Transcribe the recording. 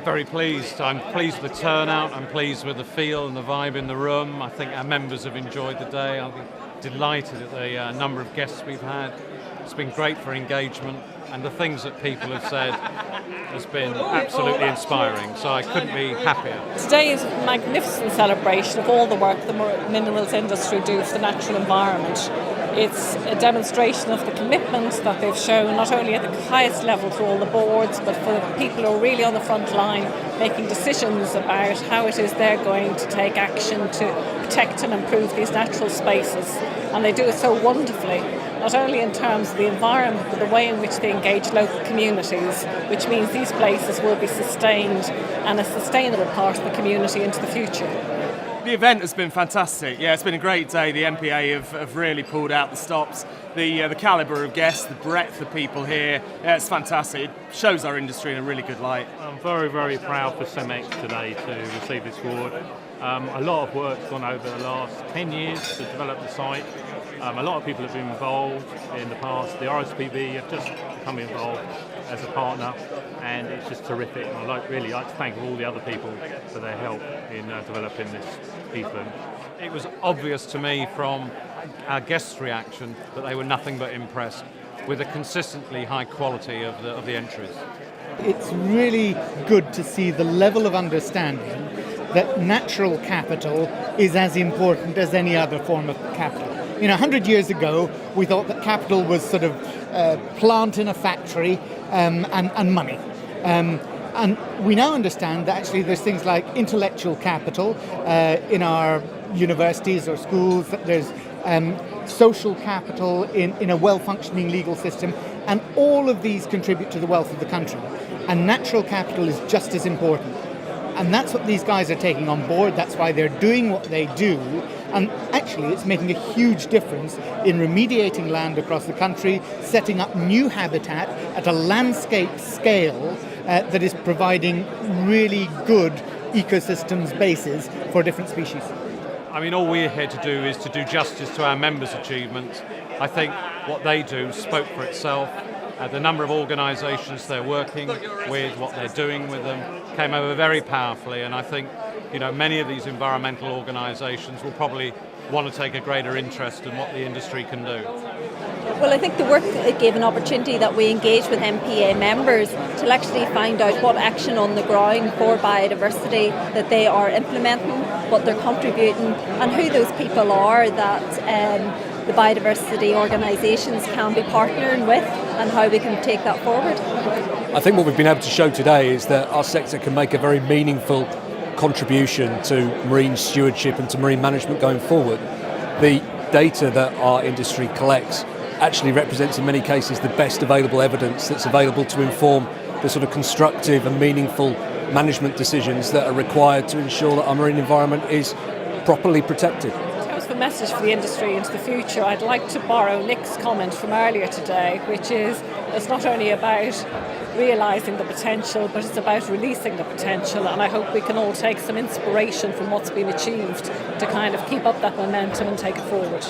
very pleased. I'm pleased with the turnout, I'm pleased with the feel and the vibe in the room. I think our members have enjoyed the day. I'm delighted at the number of guests we've had. It's been great for engagement, and the things that people have said has been absolutely inspiring, so I couldn't be happier. Today is a magnificent celebration of all the work the minerals industry do for the natural environment. It's a demonstration of the commitment that they've shown, not only at the highest level through all the boards, but for the people who are really on the front line making decisions about how it is they're going to take action to protect and improve these natural spaces. And they do it so wonderfully, not only in terms of the environment, but the way in which they engage local communities, which means these places will be sustained and a sustainable part of the community into the future. The event has been fantastic. Yeah, it's been a great day. The MPA have really pulled out the stops. The calibre of guests, the breadth of people here, yeah, it's fantastic. It shows our industry in a really good light. I'm very, very proud for CEMEX today to receive this award. A lot of work's gone over the last 10 years to develop the site. A lot of people have been involved in the past. The RSPB have just become involved as a partner, and it's just terrific. And I'd really like to thank all the other people for their help in developing this event. It was obvious to me from our guests' reaction that they were nothing but impressed with the consistently high quality of the entries. It's really good to see the level of understanding that natural capital is as important as any other form of capital. 100 years ago, we thought that capital was sort of plant in a factory and money. And we now understand that actually there's things like intellectual capital in our universities or schools, that there's social capital in a well-functioning legal system, and all of these contribute to the wealth of the country. And natural capital is just as important. And that's what these guys are taking on board. That's why they're doing what they do. And actually, it's making a huge difference in remediating land across the country, setting up new habitat at a landscape scale that is providing really good ecosystems bases for different species. I mean, all we're here to do is to do justice to our members' achievements. I think what they do spoke for itself. The number of organisations they're working with, what they're doing with them, came over very powerfully, and I think many of these environmental organisations will probably want to take a greater interest in what the industry can do. Well, I think the work gave an opportunity that we engage with MPA members to actually find out what action on the ground for biodiversity that they are implementing, what they're contributing, and who those people are that the biodiversity organisations can be partnering with, and how we can take that forward. I think what we've been able to show today is that our sector can make a very meaningful contribution to marine stewardship and to marine management going forward. The data that our industry collects actually represents in many cases the best available evidence that's available to inform the sort of constructive and meaningful management decisions that are required to ensure that our marine environment is properly protected. A message for the industry into the future, I'd like to borrow Nick's comment from earlier today, which is it's not only about realising the potential, but it's about releasing the potential, and I hope we can all take some inspiration from what's been achieved to kind of keep up that momentum and take it forward.